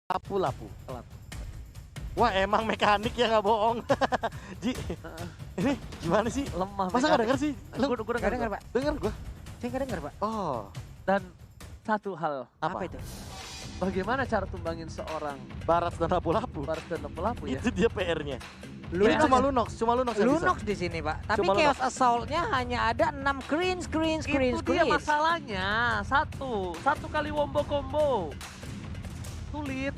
Lapu-lapu. Wah emang mekanik ya nggak bohong. Ji, ini gimana sih? Lemah. Masa nggak denger sih? Gue denger, Pak. Denger gua. Saya nggak denger, Pak. Oh, Dan satu hal, apa? itu? Bagaimana cara tumbangin seorang Barat dan lapu-lapu. Barat dan Lapu-Lapu ya? Itu dia PR-nya. Ini Lunox cuma ya? Lunox yang bisa. Lunox di sini, Pak. Tapi Cuma Chaos Assault-nya hanya ada 6 screen. Itu dia masalahnya. Satu kali wombo combo. Sulit.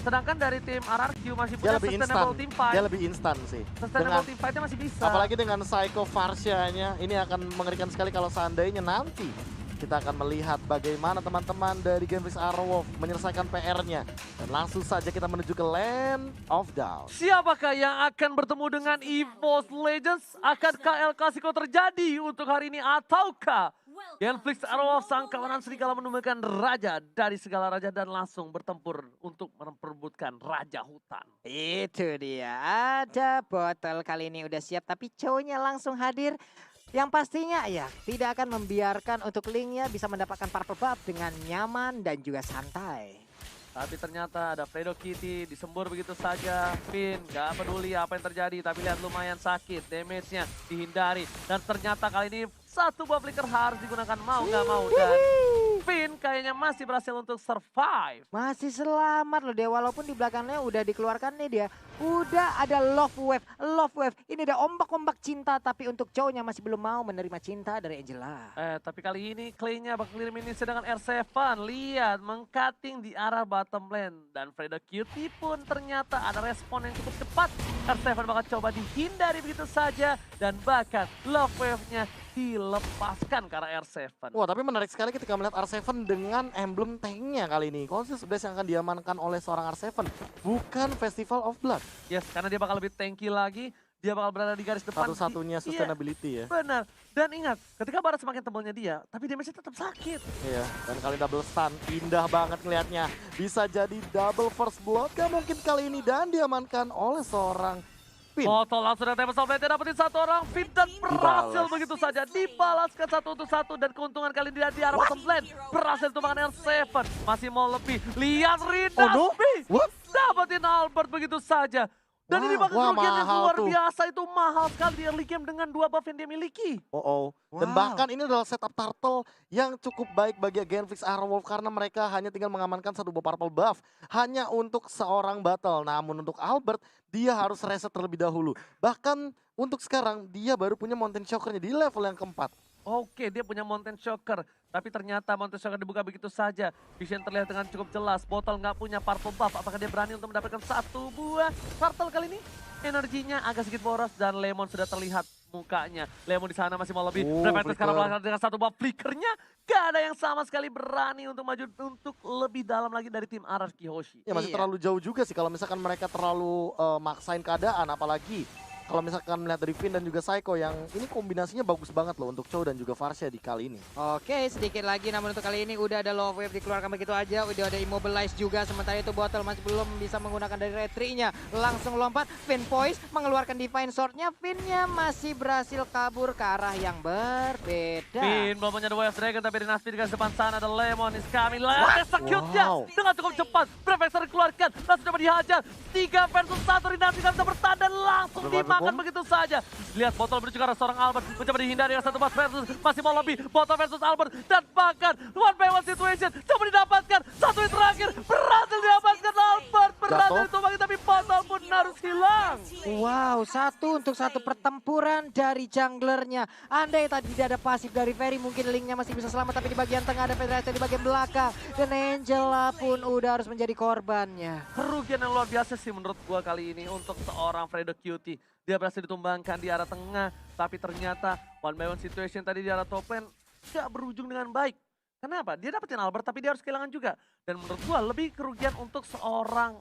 Sedangkan dari tim RRQ masih Dia punya lebih instan. sustainable team fight. Dia lebih instan sih. Sustainable team fight-nya masih bisa. Apalagi dengan Psycho Farsia-nya, ini akan mengerikan sekali kalau seandainya nanti kita akan melihat bagaimana teman-teman dari Genflix Arrow menyelesaikan PR-nya. Dan langsung saja kita menuju ke Land of Doubt. Siapakah yang akan bertemu dengan EVOS Legends? Akankah El Clasico terjadi untuk hari ini ataukah Genflix Arrow sang kawanan serigala menemukan raja dari segala raja dan langsung bertempur untuk memperebutkan raja hutan? Itu dia. Ada botol kali ini udah siap tapi cowoknya langsung hadir. Yang pastinya ya tidak akan membiarkan untuk Linknya bisa mendapatkan purple buff dengan nyaman dan juga santai. Tapi ternyata ada Fredo Kitty disembur begitu saja. Finn gak peduli apa yang terjadi tapi lihat lumayan sakit. Damage-nya dihindari. Dan ternyata kali ini satu buff flicker harus digunakan mau gak mau. Dan Finn kayaknya masih berhasil untuk survive. Masih selamat loh dia walaupun di belakangnya udah dikeluarkan nih dia. Udah ada love wave. Ini ada ombak-ombak cinta tapi untuk cowoknya masih belum mau menerima cinta dari Angela. Tapi kali ini Clay-nya bakal kirim ini sedangkan R7 lihat mengcutting di arah bottom lane. Dan Fredo Cutie pun ternyata ada respon yang cukup cepat. R7 bakal coba dihindari begitu saja dan bahkan love wave-nya dilepaskan ke arah R7. Wah tapi menarik sekali ketika melihat R7 dengan emblem tanknya kali ini. Conscious Blast yang akan diamankan oleh seorang R7. Bukan Festival of Blood. Yes, karena dia bakal lebih tanky lagi. Dia bakal berada di garis depan. Satu-satunya sustainability ya. Benar. Dan ingat, ketika barat semakin tebelnya dia, tapi damage-nya tetap sakit. Iya, dan kali double stun. Indah banget ngelihatnya. Bisa jadi double first blood. Gak mungkin kali ini dan diamankan oleh seorang Finn. Botol langsung dari Table Blade dapetin satu orang. Finn dan berhasil begitu saja. Dibalaskan 1-1 dan keuntungan kali ini di arah bottom lane. Berhasil tumbangkan R7. Masih mau lebih. Lihat Rinasmi. Dapetin Albert begitu saja. Dan ini bakal kerugian yang luar biasa. Itu mahal sekali di early game dengan 2 buff yang dia miliki. Dan bahkan ini adalah setup turtle yang cukup baik bagi Genflix Arrow karena mereka hanya tinggal mengamankan 1 buah purple buff hanya untuk seorang battle. Namun untuk Albert dia harus reset terlebih dahulu. Bahkan untuk sekarang dia baru punya Mountain Shocker-nya di level yang keempat. Oke, dia punya Mountain Shocker. Tapi ternyata Mountain Shocker dibuka begitu saja. Vision terlihat dengan cukup jelas. Botol nggak punya purple buff. Apakah dia berani untuk mendapatkan 1 buah turtle kali ini? Energinya agak sedikit boros dan Lemon sudah terlihat mukanya. Lemon di sana masih mau lebih. Prefector sekarang melakukan dengan 1 buah flickernya. Gak ada yang sama sekali berani untuk maju untuk lebih dalam lagi dari tim RRQ Hoshi. Ya masih terlalu jauh juga sih kalau misalkan mereka terlalu maksain keadaan. Apalagi kalau misalkan melihat dari Finn dan juga Psycho yang ini kombinasinya bagus banget loh untuk Chow dan juga Farsia di kali ini. Oke, sedikit lagi namun untuk kali ini udah ada love wave dikeluarkan begitu aja. Udah ada immobilize juga sementara itu Bottle masih belum bisa menggunakan dari retry-nya. Langsung lompat, Finn Poise mengeluarkan Divine Sword-nya. Finn-nya masih berhasil kabur ke arah yang berbeda. Finn belum punya The Wave Dragon tapi di Nasty di garis depan sana ada Lemon is coming. Execute-nya dengan cukup cepat. Prefector dikeluarkan, langsung coba dihajar. 3 versus 1 di Nasty bisa bertahan dan langsung dimakan begitu saja. Lihat Botol menuju ke arah seorang Albert. Mencoba dihindari dengan 1 buff versus. Masih mau lebih. Botol versus Albert. Dan bahkan 1v1 situation. Coba didapatkan. 1 yang terakhir. Berhasil didapatkan Albert. Berhasil ditumbangin tapi Botol pun harus hilang. Wow, 1 untuk 1 pertempuran dari junglernya. Andai tadi tidak ada pasif dari Ferry, mungkin Linknya masih bisa selamat. Tapi di bagian tengah ada Federasi di bagian belakang. Dan Angela pun udah harus menjadi korbannya. Kerugian yang luar biasa sih menurut gua kali ini untuk seorang Fredo Cutie. Dia berhasil ditumbangkan di arah tengah, tapi ternyata 1v1 situation tadi di arah top lane gak berujung dengan baik. Kenapa? Dia dapetin Albert tapi dia harus kehilangan juga. Dan menurut gua lebih kerugian untuk seorang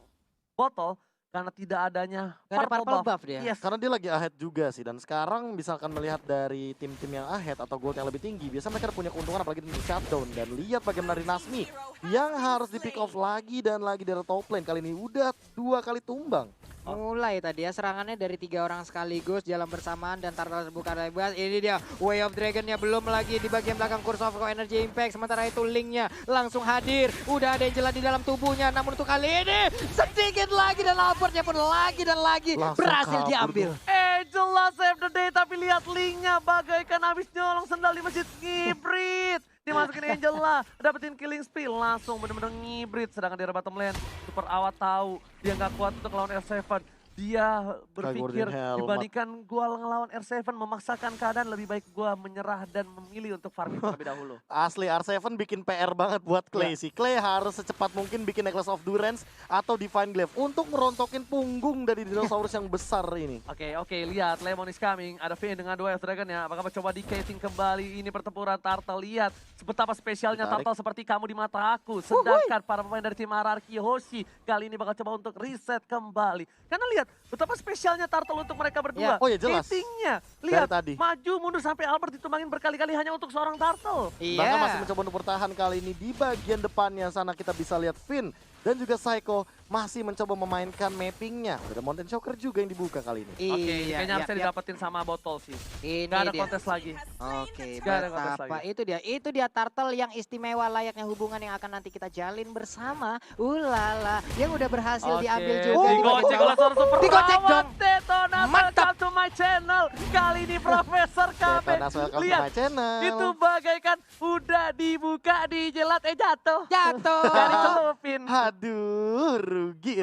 Botol karena tidak adanya purple buff dia. Yes. Karena dia lagi ahead juga sih, dan sekarang misalkan melihat dari tim-tim yang ahead atau gold yang lebih tinggi, biasa mereka punya keuntungan apalagi di shutdown. Dan lihat bagaimana Rinasmi yang harus di pick off lagi dan lagi dari top lane, kali ini udah 2 kali tumbang. Mulai tadi ya serangannya dari 3 orang sekaligus jalan bersamaan dan Turtle terbuka bebas. Ini dia Way of Dragon-nya belum lagi di bagian belakang Curse of Energy Impact. Sementara itu Link-nya langsung hadir. Udah ada Angela di dalam tubuhnya. Namun untuk kali ini sedikit lagi dan Albert-nya pun lagi dan lagi Langsung berhasil kabur diambil. Angela save the day, tapi lihat Link-nya bagaikan habis nyolong sendal di masjid ngibrit. Dimasukin Angela, dapetin killing spree, langsung bener-bener ngibrit. Sedangkan di bottom lane, Super Awat tahu dia nggak kuat untuk lawan R7. Dia berpikir dibandingkan gua ngelawan R7 memaksakan keadaan, lebih baik gua menyerah dan memilih untuk farming terlebih dahulu. Asli R7 bikin PR banget buat Clay sih. Clay harus secepat mungkin bikin Necklace of Durance atau Divine Glaive untuk merontokin punggung dari dinosaurus yang besar ini. Oke, lihat Lemon is coming. Ada Finn dengan dua Dragon ya. Apakah coba di casing kembali ini pertempuran Turtle. Lihat betapa spesialnya Turtle seperti kamu di mata aku. Sedangkan para pemain dari tim Ararki Hoshi kali ini bakal coba untuk reset kembali. Karena lihat betapa spesialnya Turtle untuk mereka berdua. Oh ya jelas. Casingnya lihat tadi. maju mundur sampai Albert ditumbangin berkali-kali hanya untuk seorang Turtle. Bahkan masih mencoba untuk bertahan kali ini di bagian depannya sana kita bisa lihat Finn dan juga Psycho masih mencoba memainkan mappingnya. Ada Mountain Choker juga yang dibuka kali ini. Oke, kayaknya harusnya didapetin sama botol sih. Ini gak ada dia. kontes lagi. Oke, Gak ada kontes betapa lagi. itu dia Turtle yang istimewa layaknya hubungan yang akan nanti kita jalin bersama. Ulala, yang udah berhasil diambil juga. Digocek oleh seorang super Digocek rawat. dong. Detonas, Mantap. welcome to my channel. Kali ini Profesor KB. Detonas, welcome to Lihat, my channel. itu bagaikan udah dibuka, dijelat, jatuh. Jatuh. Dari celupin. Aduh, rugi.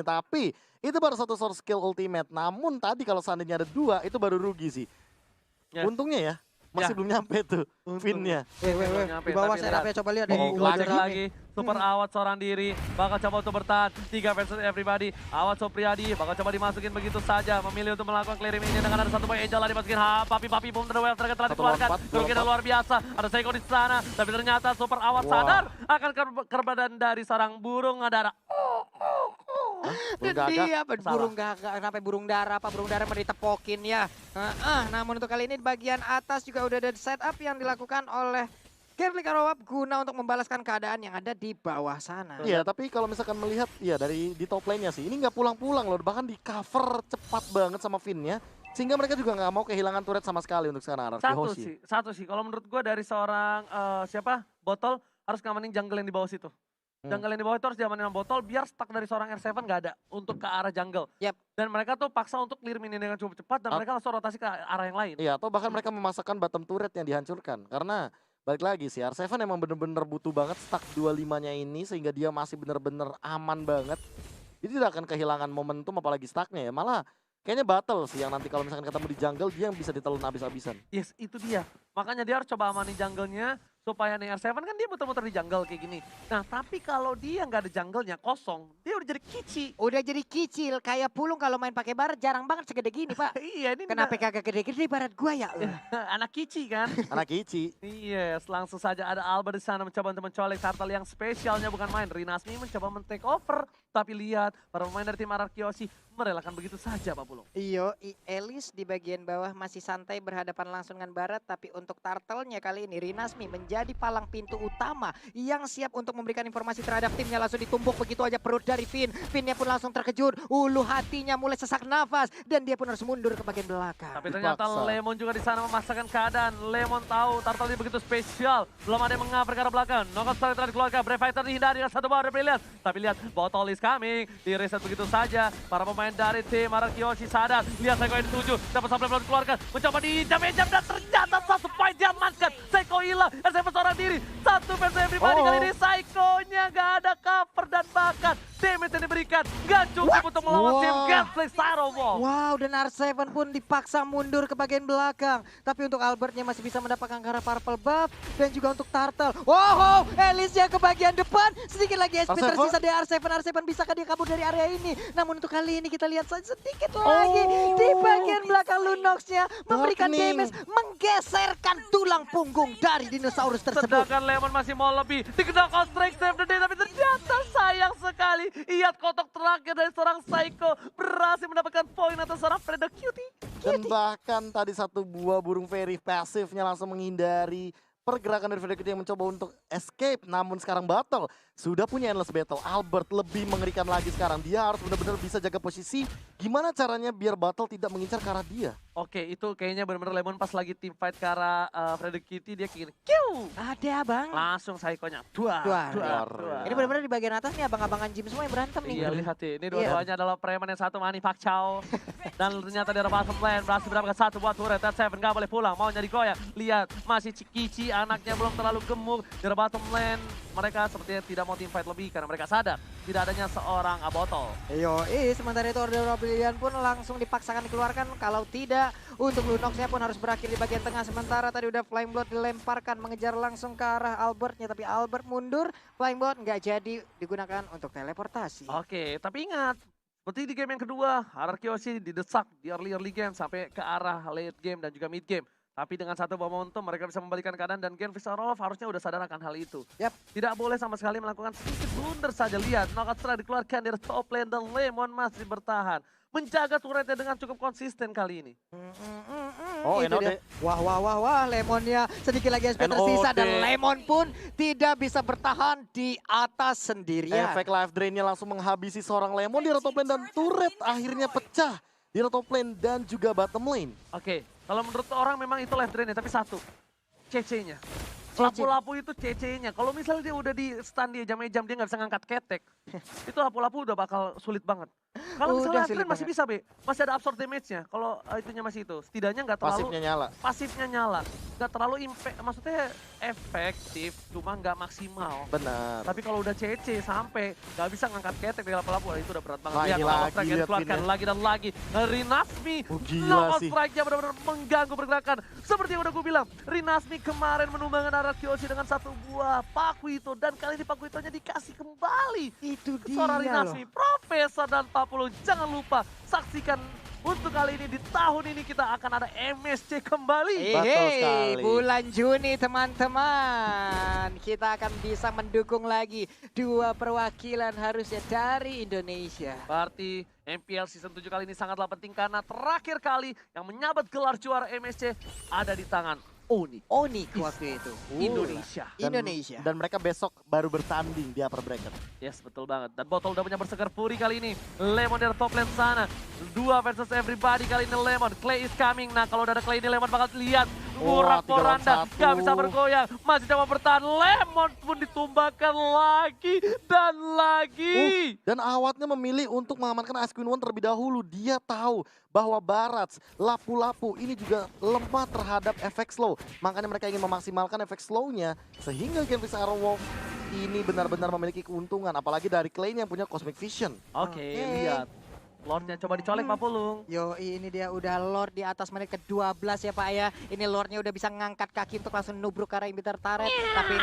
Tapi itu baru satu source skill ultimate. Namun tadi kalau seandainya ada 2 itu baru rugi sih. Ya. Untungnya ya masih belum nyampe tuh Finn-nya. Di bawah serapnya coba lihat deh. Gocek lagi, super Awat seorang diri, bakal coba untuk bertahan, 3 versus everybody, Awat Supriyadi, bakal coba dimasukin begitu saja, memilih untuk melakukan clearing ini dengan ada satu boy Angela dimasukin, papi boom terwell telah dikeluarkan, kerugian luar biasa, ada Seiko di sana, tapi ternyata super Awat sadar akan keberadaan dari sarang burung darah. Dan dia burung gagak, kenapa burung dara mau ditepokin ya. Namun untuk kali ini di bagian atas juga udah ada setup yang dilakukan oleh Gerlik Arowap guna untuk membalaskan keadaan yang ada di bawah sana. Iya, tapi kalau misalkan melihat ya dari di top lane-nya sih, ini nggak pulang-pulang loh, bahkan di cover cepat banget sama Finn-nya. Sehingga mereka juga nggak mau kehilangan turret sama sekali untuk sekarang Ararki Hoshi. Satu sih, kalau menurut gue dari seorang botol harus ngamanin jungle yang di bawah situ. Jungle yang di bawah itu harus diamanin sama botol biar stuck dari seorang R7 nggak ada untuk ke arah jungle. Dan mereka tuh paksa untuk clear minion dengan cukup cepat dan mereka langsung rotasi ke arah yang lain. Iya, atau bahkan mereka memasakkan bottom turret yang dihancurkan. Karena balik lagi sih, R7 emang bener-bener butuh banget stack 25-nya ini sehingga dia masih bener-bener aman banget. Jadi tidak akan kehilangan momentum apalagi stacknya ya. Malah kayaknya battle sih yang nanti kalau misalkan ketemu di jungle dia yang bisa ditelan habis-habisan. Yes, itu dia. Makanya dia harus coba amanin jungle-nya supaya nih R7 kan dia muter-muter di jungle kayak gini. Nah, tapi kalau dia nggak ada jungle-nya kosong, dia udah jadi kici. Udah jadi kicil, kayak Pulung kalau main pakai bar jarang banget segede gini, Pak. Iya, ini Kenapa kagak gede-gede barat gua ya? anak kici kan? Anak Kici. Yes, langsung saja ada Albert di sana mencoba untuk mencolek Turtle yang spesialnya bukan main. Rinasmi mencoba men-take over. Tapi lihat, para pemain dari tim Ararki Hoshi merelakan begitu saja, Pak Pulung. Iyo, Elis di bagian bawah masih santai berhadapan langsung dengan Barat. Tapi untuk Turtle-nya kali ini, Rinasmi menjadi palang pintu utama yang siap untuk memberikan informasi terhadap timnya. Langsung ditumbuk begitu aja perut dari Finn. Finn-nya pun langsung terkejut. Ulu hatinya mulai sesak nafas. Dan dia pun harus mundur ke bagian belakang. Tapi ternyata Lemon juga di sana memaksakan keadaan. Lemon tahu Turtle ini begitu spesial. Belum ada yang mengapa ke arah belakang. Knockout strike telah dikeluarkan. Brave Fighter dihindari dengan satu bawah brilliant. Tapi lihat, botol is coming. Di reset begitu saja. Para pemain dari tim Ararki Hoshi sadar. Lihat Seiko yang dituju. Dapat sampai belum dikeluarkan. Mencoba dijam-jam dan ternyata satu point diamankan. Seiko hilang. R7 seorang diri. Satu versus everybody kali ini. Seiko-nya gak ada cover dan bahkan damage yang diberikan gak cukup untuk melawan tim Gaslight Firewall. Wow, dan R7 pun dipaksa mundur ke bagian belakang. Tapi untuk Albertnya masih bisa mendapatkan arah purple buff. Dan juga untuk Turtle. Wow, Elisnya ke bagian depan. Sedikit lagi SP tersisa dari R7. R7 bisakah dia kabur dari area ini? Namun untuk kali ini kita lihat saja sedikit lagi. Di bagian belakang Lunox-nya memberikan damage. Menggeserkan tulang punggung dari dinosaurus tersebut. Sedangkan Lemon masih mau lebih. Dikenal strike save the day. Tapi ternyata sayang sekali. Lihat kotak terakhir dari seorang Psycho berhasil mendapatkan poin atas seorang Predator Cutie. Dan bahkan tadi satu buah burung fairy pasifnya langsung menghindari pergerakan dari Freddy yang mencoba untuk escape. Namun sekarang Battle sudah punya endless battle. Albert lebih mengerikan lagi sekarang. Dia harus benar-benar bisa jaga posisi. Gimana caranya biar Battle tidak mengincar ke arah dia? Oke, itu kayaknya benar-benar Lemon pas lagi team fight ke arah Freddy Kitty, dia kira kiu. Ada bang. Langsung psycho-nya. Duar. Ini benar-benar di bagian atas nih abang-abangan gym semua yang berantem nih. Iya, lihat nih. Ini dua-duanya adalah preman yang satu Manny Pacquiao. Dan ternyata dari bottom lane berhasil mendapatkan satu buat turret. That Seven gak boleh pulang, mau nyari goyang. Lihat, masih Cikici, anaknya belum terlalu gemuk. Dari bottom lane, mereka sepertinya tidak mau team fight lebih karena mereka sadar tidak adanya seorang Bottle. Sementara itu Order of Oblivion pun langsung dipaksakan dikeluarkan. Kalau tidak, untuk Lunoxnya pun harus berakhir di bagian tengah. Sementara tadi udah Flying Blood dilemparkan mengejar langsung ke arah Albertnya. Tapi Albert mundur, Flying Blood nggak jadi digunakan untuk teleportasi. Oke, tapi ingat, seperti di game yang kedua, Arkeosi didesak di early game sampai ke arah late game dan juga mid game. Tapi dengan satu momentum mereka bisa membalikan keadaan dan Genfix Arolov harusnya udah sadar akan hal itu. Tidak boleh sama sekali melakukan sedikit blunder saja. Lihat, knockout strike dikeluarkan dari top lane dan Lemon masih bertahan. Menjaga turretnya dengan cukup konsisten kali ini. Itu dia. Wah, Lemonnya sedikit lagi SP tersisa dan Lemon pun tidak bisa bertahan di atas sendirian. Efek life drainnya langsung menghabisi seorang Lemon di top lane dan turret akhirnya pecah di top lane dan juga bottom lane. Oke, kalau menurut orang memang itu life drainnya, tapi satu, CC-nya. Lapu-lapu itu CC-nya. Kalau misalnya dia udah di stun dia jam-jam dia nggak bisa ngangkat ketek, itu lapu-lapu udah bakal sulit banget. Kalau misalnya life drain masih bisa, masih ada absorb damage-nya. Kalau itunya masih itu, setidaknya nggak terlalu pasifnya nyala, nggak terlalu impact, maksudnya efektif, cuma nggak maksimal. Benar. Tapi kalau udah CC sampai nggak bisa ngangkat ketek dari lapu-lapu, itu udah berat banget. Nah, Lihat, lagi dikeluarkan lagi dan lagi. Rinasmi, knockout strike-nya benar-benar mengganggu pergerakan. Seperti yang udah gue bilang, Rinasmi kemarin menumbangkan arah Kyoshi dengan satu buah Pakuito. Dan kali ini Pakuitonya dikasih kembali. Itu dia Seorang Rinasmi, Profesor dan Papulu. Jangan lupa saksikan untuk kali ini, di tahun ini kita akan ada MSC kembali. Betul sekali. Bulan Juni teman-teman. Kita akan bisa mendukung lagi dua perwakilan harusnya dari Indonesia. Berarti MPL Season 7 kali ini sangatlah penting karena terakhir kali yang menyabet gelar juara MSC ada di tangan Onyx waktu itu. Indonesia. Dan mereka besok baru bertanding di upper bracket. Yes, betul banget. Dan Botol udah punya bersegar Fury kali ini. Lemon dari top lane sana. 2 versus everybody kali ini Lemon. Clay is coming. Nah, kalau udah ada Clay ini Lemon bakal lihat. Murak Poranda, gak bisa bergoyang. Masih coba bertahan. Lemon pun ditumbangkan lagi dan lagi. Dan awatnya memilih untuk mengamankan Ice Queen One terlebih dahulu. Dia tahu bahwa Barats, lapu-lapu ini juga lemah terhadap efek slow. Makanya mereka ingin memaksimalkan efek slow-nya. Sehingga Genfix Arrowwolf ini benar-benar memiliki keuntungan. Apalagi dari Clay yang punya Cosmic Vision. Oke, lihat. Lordnya coba dicolek Pak Pulung. Yo, ini dia udah Lord di atas menit ke-12 ya Pak ya. Ini Lordnya udah bisa ngangkat kaki untuk langsung nubruk ke arah Inhibitor turret. Tapi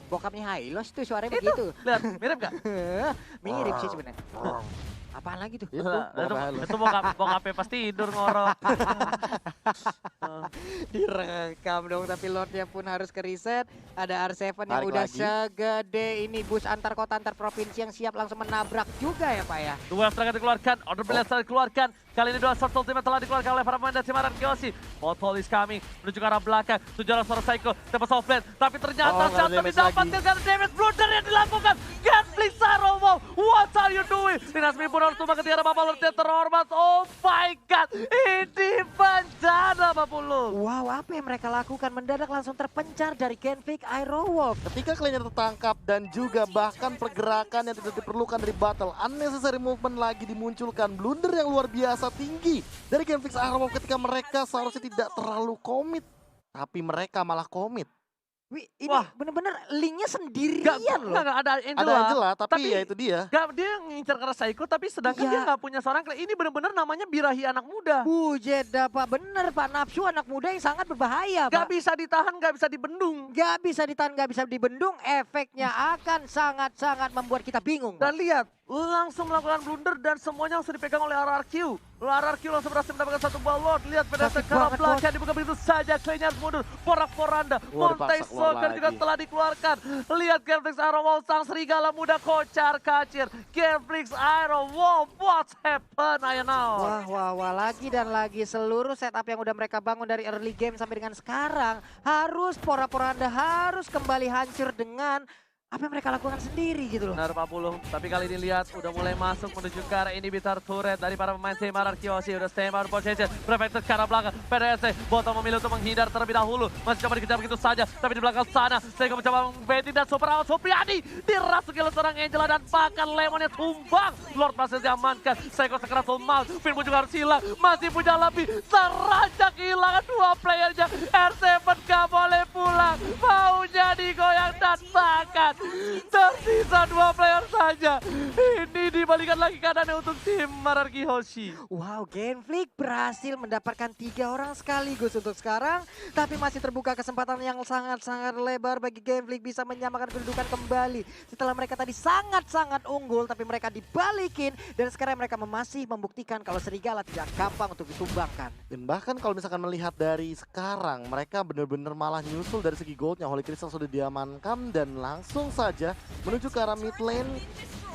bokapnya Hylos tuh suaranya begitu. Lihat, mirip gak? Mirip sih sebenarnya. Apaan lagi tuh? Itu bokapnya pasti tidur ngorok. Direkam dong, tapi Lordnya pun harus ke reset. Ada R7 yang udah segede ini, bus antar kota antar provinsi yang siap langsung menabrak juga ya Pak ya. Dua serangan dikeluarkan, Order Blaster dikeluarkan. Kali ini dua shot ultimate telah dikeluarkan oleh para pemain dari Cimaran Kyoshi. Botol is coming, menuju ke arah belakang. Tujuan suara Psycho, dapat softland. Tapi ternyata Shantam didapatkan karena damage blunder yang dilakukan. Genfix Arrowwolf, what are you doing? Rinasmi pun harus tumbang ketika ada Bapak Lord terhormat. Oh my god, ini bencana Pak Pulu. Wow, apa yang mereka lakukan? Mendadak langsung terpencar dari Genfix Arrowwolf. Ketika kliennya tertangkap dan juga bahkan pergerakan yang tidak diperlukan dari battle. Unnecessary movement lagi dimunculkan. Blunder yang luar biasa tinggi dari Genfix Arrowwolf ketika mereka seharusnya tidak terlalu komit. Tapi mereka malah komit. Wih, ini bener-bener linknya sendirian loh. Gak ada Angela. Ada Angela, tapi ya itu dia. Dia ngincar ke arah Psycho, tapi sedangkan dia gak punya seorang Clay. Ini bener-bener namanya birahi anak muda. Jeda Pak, bener Pak. Nafsu anak muda yang sangat berbahaya Pak. Gak bisa ditahan, gak bisa dibendung. Gak bisa ditahan, gak bisa dibendung. Efeknya akan sangat-sangat membuat kita bingung. Dan lihat, langsung melakukan blunder dan semuanya langsung dipegang oleh RRQ. RRQ langsung berhasil mendapatkan satu buah Lord. Lihat PDS ke arah belakang dibuka begitu saja. Clay-nya harus mundur. Porak-poranda. Monte Soccer juga telah dikeluarkan. Lihat Genflix Iron Wall, sang serigala muda kocar kacir. Genflix Iron Wall, what's happen? Ayo now. Wah, lagi dan lagi seluruh setup yang udah mereka bangun dari early game sampai dengan sekarang harus pora-poranda harus kembali hancur dengan apa yang mereka lakukan sendiri gitu loh. Benar 40, tapi kali ini lihat udah mulai masuk menuju ke arah inhibitor turret dari para pemain tim RRQ. Udah stay out position, Prefector ke arah belakang. PDS Botol memilih untuk menghindar terlebih dahulu. Masih coba dikejar begitu saja, tapi di belakang sana Seiko mencoba membaiting dan Super Out Supriyadi dirasuki oleh seorang Angela dan bahkan Lemonnya tumbang. Lord masih diamankan, Seiko sekeras Mount, Finmu juga harus hilang, masih punya lebih. Seranjak kehilangan dua playernya, R7 gak boleh pulang, maunya digoyang dan bahkan tersisa dua player saja. Ini dibalikan lagi keadaannya untuk tim RRQ Hoshi. Wow, Genflix berhasil mendapatkan 3 orang sekaligus untuk sekarang. Tapi masih terbuka kesempatan yang sangat-sangat lebar bagi Genflix bisa menyamakan kedudukan kembali. Setelah mereka tadi sangat-sangat unggul, tapi mereka dibalikin. Dan sekarang mereka masih membuktikan kalau serigala tidak gampang untuk ditumbangkan. Dan bahkan kalau misalkan melihat dari sekarang, mereka benar-benar malah nyusul dari segi goldnya. Holy Crystal sudah diamankan dan langsung saja menuju ke arah mid lane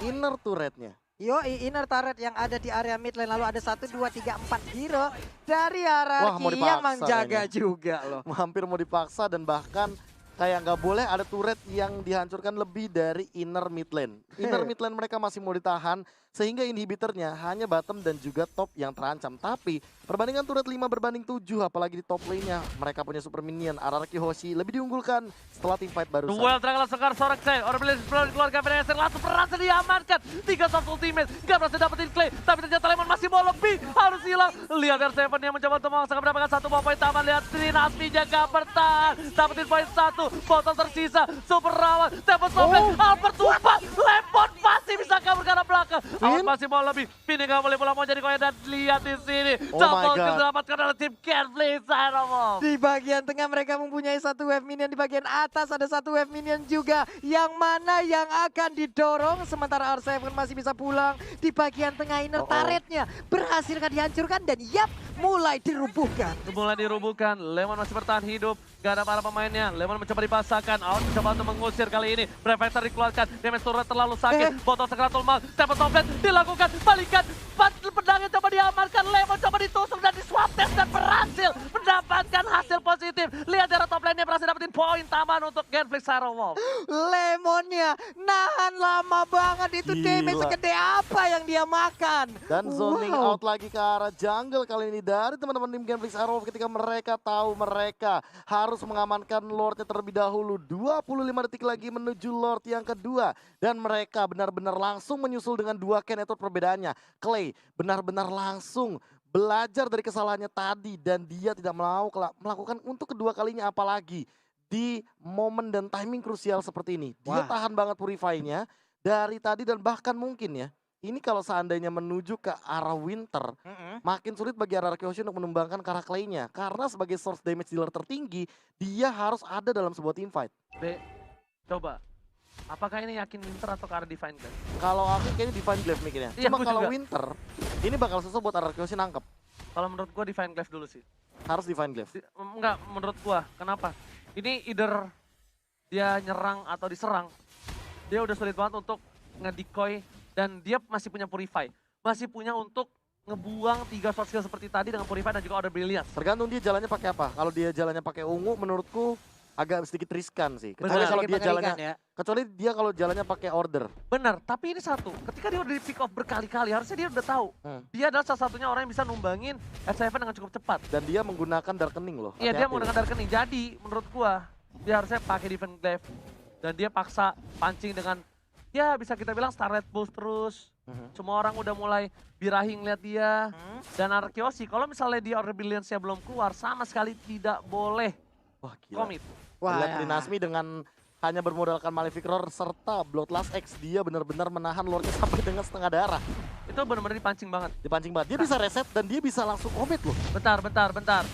inner turretnya. Inner turret yang ada di area mid lane, lalu ada 1, 2, 3, 4 hero dari RRQ mau yang dipaksa menjaga ini. juga loh. Hampir mau dipaksa dan bahkan kayak nggak boleh ada turret yang dihancurkan lebih dari inner mid lane. Inner mid lane mereka masih mau ditahan sehingga inhibitornya hanya bottom dan juga top yang terancam. Tapi perbandingan turret 5 berbanding 7 apalagi di top lane-nya mereka punya super minion. RRQ Hoshi lebih diunggulkan setelah team fight barusan. Duel Dragala Sekar Sorak Clay, Orbilis belum dikeluarkan PDS langsung berhasil diamankan. 3 soft ultimate, gak berhasil dapetin Clay, tapi ternyata Lemon masih mau lebih, harus hilang. Lihat R7 yang mencoba untuk memaksa mendapatkan satu buah poin taman. Lihat Trinasmi jaga bertahan, dapetin poin 1, botol tersisa, super rawan, tempo softplay, Albert tumpah, Lemon masih bisa kabur ke arah belakang. Albert masih mau lebih, Pini gak boleh pulang mau jadi koin dan lihat di sini. Double kill didapatkan oleh tim Genflix Iron Wall. Di bagian tengah mereka mempunyai 1 wave minion, di bagian atas ada 1 wave minion juga. Yang mana yang akan didorong sementara R7 masih bisa pulang. Di bagian tengah inner turretnya berhasilkah dihancurkan dan yap mulai dirubuhkan. Mulai dirubuhkan, Lemon masih bertahan hidup. Gak ada para pemainnya, Lemon mencoba dipasangkan, Out mencoba untuk mengusir kali ini. Prefector dikeluarkan, damage turret terlalu sakit. Botol sekeratul mal, tempat toplet dilakukan, balikan. Pedangnya coba diamankan, Lemon coba ditusuk dan di-swap test dan berhasil mendapatkan hasil positif. Lihat dari top lane-nya berhasil dapetin poin tambahan untuk Genflix Iron Wall. Lemonnya nahan lama banget itu, damage segede apa yang dia makan. Dan zoning out lagi ke arah jungle kali ini dari teman-teman tim Genflix Iron Wall ketika mereka tahu mereka harus mengamankan Lordnya terlebih dahulu. 25 detik lagi menuju Lord yang kedua. Dan mereka benar-benar langsung menyusul dengan 2 Ken, itu perbedaannya. Clay benar-benar langsung belajar dari kesalahannya tadi dan dia tidak mau melakukan untuk kedua kalinya apalagi di momen dan timing krusial seperti ini. Dia tahan banget Purify-nya dari tadi dan bahkan mungkin ya, ini kalau seandainya menuju ke arah winter, makin sulit bagi RRQ Hoshi untuk menumbangkan karakter Clay-nya. Karena sebagai source damage dealer tertinggi, dia harus ada dalam sebuah team fight. Coba. Apakah ini yakin winter atau ke arah Divine Glaive? Kalau aku kayaknya Divine Glaive mikirnya. Iya, Cuma kalau juga. winter, ini bakal susah buat RRQ Hoshi nangkep. Kalau menurut gua Divine Glaive dulu sih. Harus Divine Glaive. Enggak, menurut gua. Kenapa? Ini either dia nyerang atau diserang. Dia udah sulit banget untuk nge-decoy dan dia masih punya Purify. Masih punya untuk ngebuang 3 short skill seperti tadi dengan Purify dan juga Order Brilliance. Tergantung dia jalannya pakai apa. Kalau dia jalannya pakai ungu menurutku agak sedikit riskan sih. Kecuali Benar. kalau dia jalannya ya. kecuali dia kalau jalannya pakai order. Benar, tapi ini satu. Ketika dia udah di pick off berkali-kali, harusnya dia udah tahu. Dia adalah salah satunya orang yang bisa numbangin S7 dengan cukup cepat. Dan dia menggunakan Darkening loh. Iya, dia Hati-hati menggunakan Darkening. Jadi, menurut gua, dia harusnya pakai Divine Glaive. Dan dia paksa pancing dengan, ya bisa kita bilang Starlight Boost terus. Semua orang udah mulai birahi ngeliat dia. Dan RRQ Hoshi, kalau misalnya dia Order Brilliance-nya belum keluar, sama sekali tidak boleh Wah gila. komit. Lihat Trinasmi dengan hanya bermodalkan Malefic Roar serta Bloodlust X, dia benar-benar menahan Lordnya sampai dengan setengah darah. Itu benar-benar dipancing banget. Dipancing banget. Dia bisa reset dan dia bisa langsung komit loh. Bentar.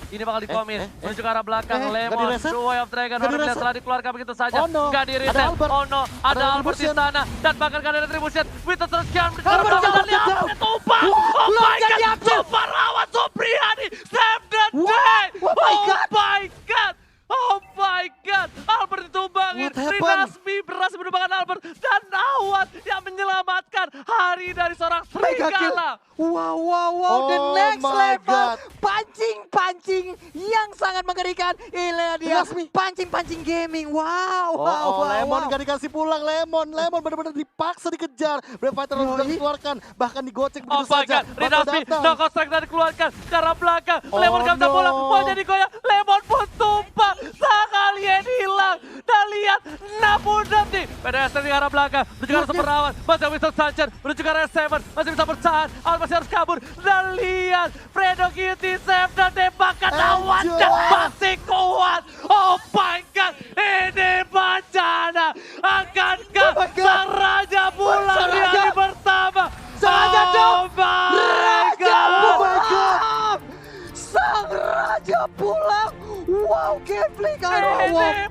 Ini bakal dikomit. Menuju ke arah belakang. Nggak Lemon, di-reset? The Way of Dragon. Nggak Baru di-reset? setelah dikeluarkan begitu saja. Oh no, Nggak di-reset. ada Albert. Oh no, ada Ada Albert di Retribution. sana. Dan bahkan ada Retribution. Wita terus kian. Albert dapat down. Tumpah. Oh my god. Tumpah lawan Supriyadi. Save the day. Oh my God. Oh my god. Albert ditumbangin. What happened? Rinasmi berhasil menumbangkan Albert. Dan Awad yang menyelamatkan hari dari seorang Mega kill. serigala. Wow, the Oh next my level. God. Pancing yang sangat mengerikan. Inilah dia, Lasmi. pancing gaming. Wow. Lemon gak dikasih pulang, Lemon benar-benar dipaksa dikejar. Brave Fighter sudah dikeluarkan, bahkan digocek Oh begitu my saja. god, Rinasmi, knockout strike dan dikeluarkan ke arah belakang. Oh Lemon gak bisa no. pulang, mau jadi goyang. Lemon pun tumpah, sekalian hilang. Dan lihat, 60 detik. PDS dari arah belakang, menuju ke arah Superawan. Masih bisa Sanchez, menuju ke arah S7. Masih bisa bertahan, Awad masih harus kabur. Dan lihat, Fredo Cutie save dan tembakan Awad dan masih kuat. Oh my god, ini bencana. Akankah sang raja pulang di hari pertama? Raja dong. Oh my Raja god. pulang. Sang raja pulang. Wow, Kevlik. Ini